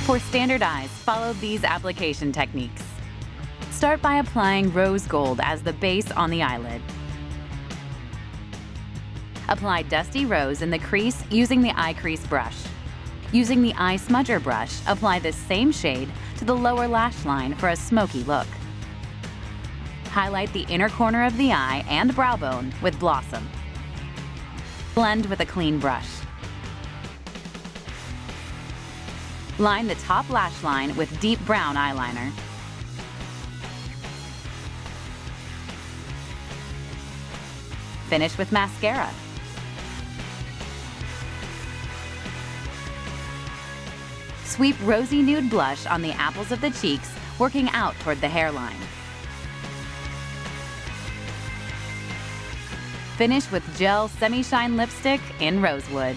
For standard eyes, follow these application techniques. Start by applying rose gold as the base on the eyelid. Apply Dusty Rose in the crease using the eye crease brush. Using the eye smudger brush, apply this same shade to the lower lash line for a smoky look. Highlight the inner corner of the eye and brow bone with Blossom. Blend with a clean brush. Line the top lash line with deep brown eyeliner. Finish with mascara. Sweep Rosy Nude blush on the apples of the cheeks, working out toward the hairline. Finish with gel semi-shine lipstick in Rosewood.